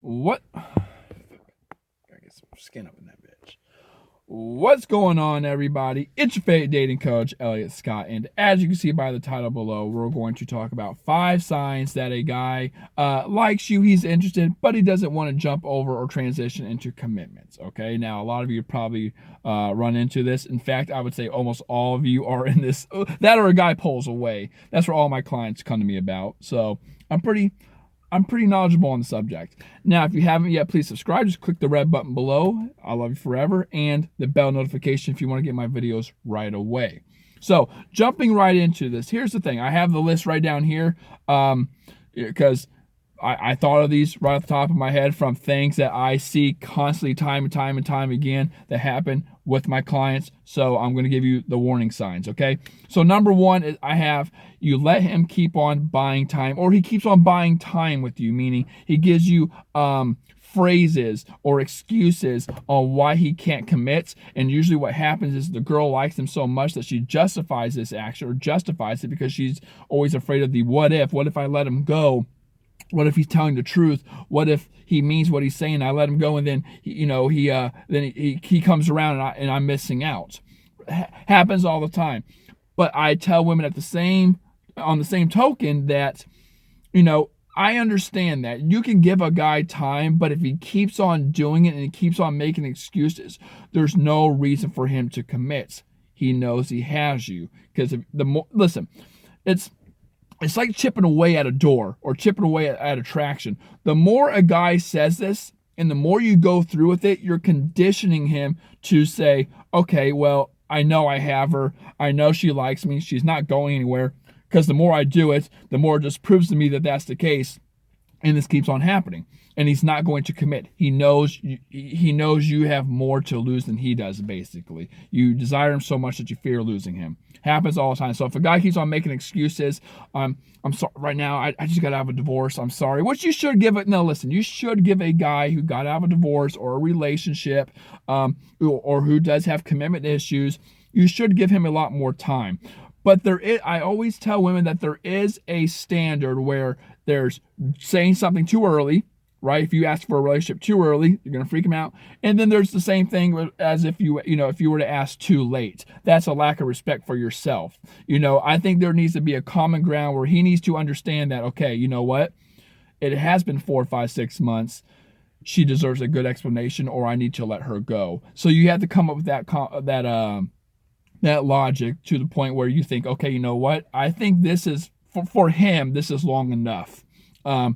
What? Gotta get some skin up in that bitch. What's going on, everybody? It's your favorite dating coach, Elliot Scott, and as you can see by the title below, we're going to talk about 5 signs that a guy likes you, he's interested, but he doesn't want to jump over or transition into commitments. Okay, now a lot of you probably run into this. In fact, I would say almost all of you are in this. That or a guy pulls away. That's where all my clients come to me about. So I'm pretty knowledgeable on the subject. Now, if you haven't yet, please subscribe. Just click the red button below. I love you forever. And the bell notification if you want to get my videos right away. So, jumping right into this, here's the thing. I have the list right down here because I thought of these right off the top of my head from things that I see constantly time and time again that happen with my clients. So I'm going to give you the warning signs, okay? So number one is I have you let him keep on buying time, or he keeps on buying time with you, meaning he gives you phrases or excuses on why he can't commit. And usually what happens is the girl likes him so much that she justifies this action or justifies it because she's always afraid of the what if I let him go? What if he's telling the truth? What if he means what he's saying? I let him go, and then he comes around and I'm missing out. Happens all the time. But I tell women on the same token that I understand that you can give a guy time, but if he keeps on doing it and he keeps on making excuses, there's no reason for him to commit. He knows he has you because it's like chipping away at a door or chipping away at a traction. The more a guy says this and the more you go through with it, you're conditioning him to say, okay, well, I know I have her. I know she likes me. She's not going anywhere. Because the more I do it, the more it just proves to me that that's the case. And this keeps on happening. And he's not going to commit. He knows you have more to lose than he does, basically. You desire him so much that you fear losing him. Happens all the time. So if a guy keeps on making excuses, I'm sorry, right now, I just got out of a divorce, I'm sorry. What you should give it, no, listen, you should give a guy who got out of a divorce or a relationship, or who does have commitment issues, you should give him a lot more time. But I always tell women that there is a standard where there's saying something too early, right? If you ask for a relationship too early, you're going to freak them out. And then there's the same thing as if you were to ask too late. That's a lack of respect for yourself. I think there needs to be a common ground where he needs to understand that, okay, you know what? It has been 4, 5, 6 months. She deserves a good explanation, or I need to let her go. So you have to come up with that logic to the point where you think, okay, you know what? I think this is for him. This is long enough, and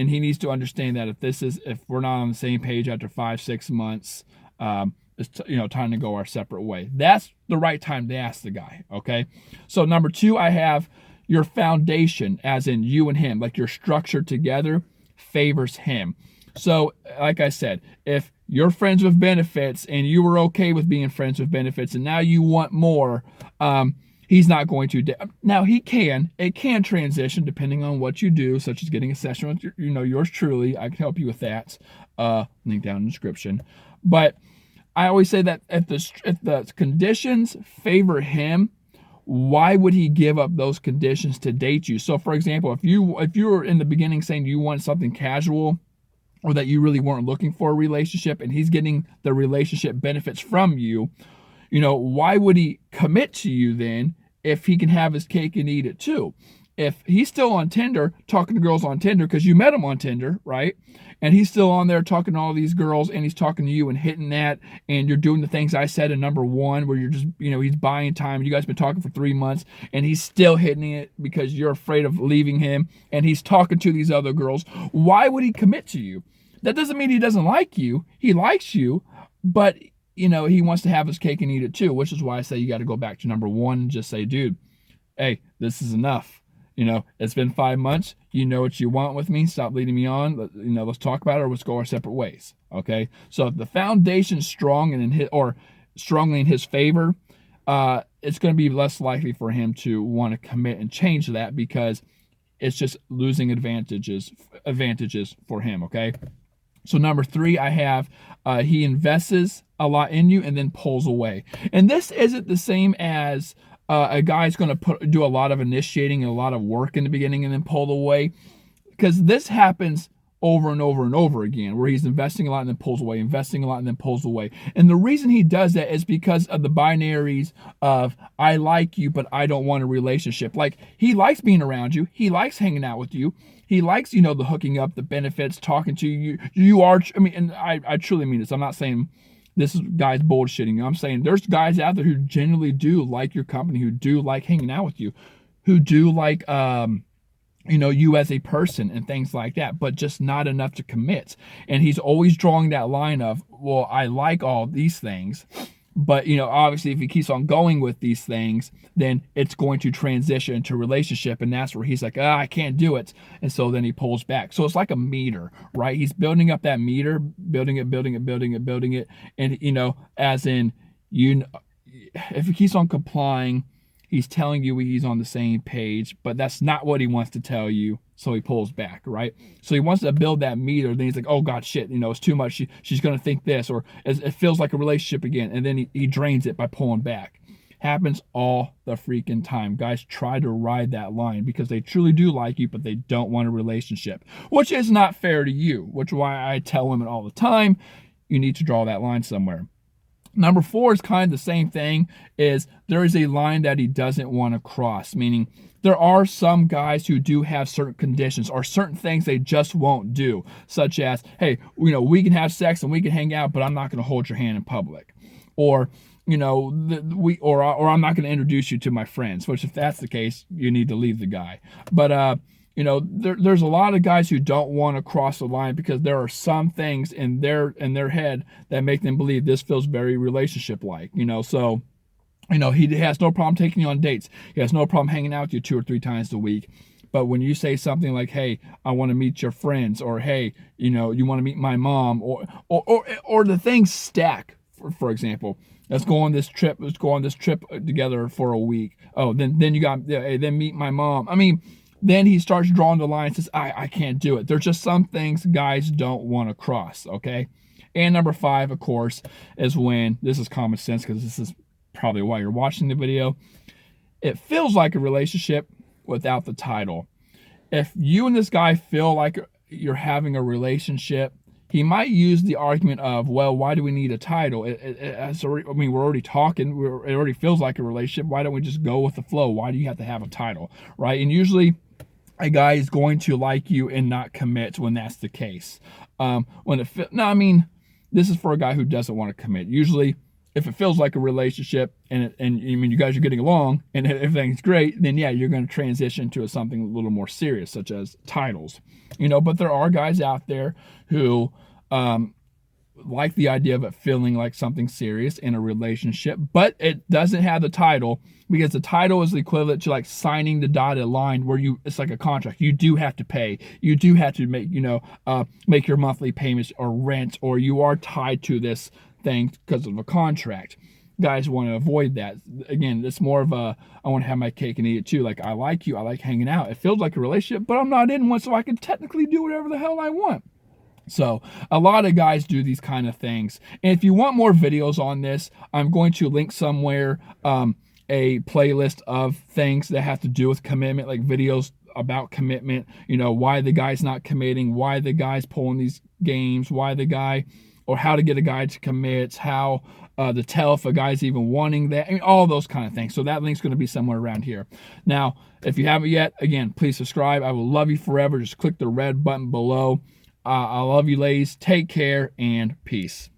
he needs to understand that if we're not on the same page after 5, 6 months, it's time to go our separate way. That's the right time to ask the guy. Okay, so number 2, I have your foundation, as in you and him, like your structure together favors him. So, like I said, if you're friends with benefits and you were okay with being friends with benefits and now you want more, he's not going to. Now, it can transition depending on what you do, such as getting a session with yours truly. I can help you with that. Link down in the description. But I always say that if the conditions favor him, why would he give up those conditions to date you? So, for example, if you were in the beginning saying you want something casual, or that you really weren't looking for a relationship, and he's getting the relationship benefits from you, why would he commit to you then if he can have his cake and eat it too? If he's still on Tinder, talking to girls on Tinder, because you met him on Tinder, right? And he's still on there talking to all these girls, and he's talking to you and hitting that, and you're doing the things I said in number 1, where you're just, he's buying time. You guys been talking for 3 months, and he's still hitting it because you're afraid of leaving him, and he's talking to these other girls. Why would he commit to you? That doesn't mean he doesn't like you. He likes you, but he wants to have his cake and eat it too, which is why I say you got to go back to number 1 and just say, dude, hey, this is enough. It's been 5 months. You know what you want with me. Stop leading me on. Let's talk about it, or let's go our separate ways. Okay. So if the foundation's strong or strongly in his favor, it's going to be less likely for him to want to commit and change that, because it's just losing advantages for him. Okay. So number 3, I have he invests a lot in you and then pulls away. And this isn't the same as a guy's going to do a lot of initiating and a lot of work in the beginning and then pull away, because this happens over and over and over again, where he's investing a lot and then pulls away, investing a lot and then pulls away. And the reason he does that is because of the binaries of I like you, but I don't want a relationship. Like, he likes being around you. He likes hanging out with you. He likes, the hooking up, the benefits, talking to you. You are, and I truly mean this. I'm not saying this guy's bullshitting you. I'm saying there's guys out there who genuinely do like your company, who do like hanging out with you, who do like, you as a person and things like that, but just not enough to commit. And he's always drawing that line of, well, I like all these things, but, obviously if he keeps on going with these things, then it's going to transition into a relationship. And that's where he's like, I can't do it. And so then he pulls back. So it's like a meter, right? He's building up that meter, building it. And, as in, if he keeps on complying, he's telling you he's on the same page, but that's not what he wants to tell you. So he pulls back, right? So he wants to build that meter. Then he's like, oh God, shit, it's too much. She's going to think this, or it feels like a relationship again. And then he drains it by pulling back. Happens all the freaking time. Guys try to ride that line because they truly do like you, but they don't want a relationship, which is not fair to you, which is why I tell women all the time, you need to draw that line somewhere. Number 4 is kind of the same thing, is there is a line that he doesn't want to cross, meaning there are some guys who do have certain conditions or certain things they just won't do, such as, hey, we can have sex and we can hang out, but I'm not going to hold your hand in public. Or, or I'm not going to introduce you to my friends, which if that's the case, you need to leave the guy. But, there's a lot of guys who don't want to cross the line because there are some things in their head that make them believe this feels very relationship-like, so, he has no problem taking you on dates. He has no problem hanging out with you 2 or 3 times a week. But when you say something like, hey, I want to meet your friends, or hey, you want to meet my mom, or the things stack, for example, let's go on this trip together for a week. Oh, then you got, hey, then meet my mom. Then he starts drawing the line and says, I can't do it. There's just some things guys don't want to cross, okay? And number 5, of course, is when, this is common sense because this is probably why you're watching the video, it feels like a relationship without the title. If you and this guy feel like you're having a relationship, he might use the argument of, well, why do we need a title? We're already talking. It already feels like a relationship. Why don't we just go with the flow? Why do you have to have a title, right? And usually a guy is going to like you and not commit when that's the case. This is for a guy who doesn't want to commit. Usually, if it feels like a relationship and you guys are getting along and everything's great, then yeah, you're going to transition to something a little more serious, such as titles. But there are guys out there who like the idea of it feeling like something serious in a relationship, but it doesn't have the title, because the title is the equivalent to like signing the dotted line where it's like a contract. You do have to pay. You do have to make your monthly payments or rent, or you are tied to this thing because of a contract. Guys want to avoid that. Again, it's more of a, I want to have my cake and eat it too. Like, I like you. I like hanging out. It feels like a relationship, but I'm not in one, so I can technically do whatever the hell I want. So a lot of guys do these kind of things. And if you want more videos on this, I'm going to link somewhere a playlist of things that have to do with commitment, like videos about commitment, why the guy's not committing, why the guy's pulling these games, or how to get a guy to commit, how to tell if a guy's even wanting that, all those kind of things. So that link's going to be somewhere around here. Now, if you haven't yet, again, please subscribe. I will love you forever. Just click the red button below. I love you, ladies. Take care and peace.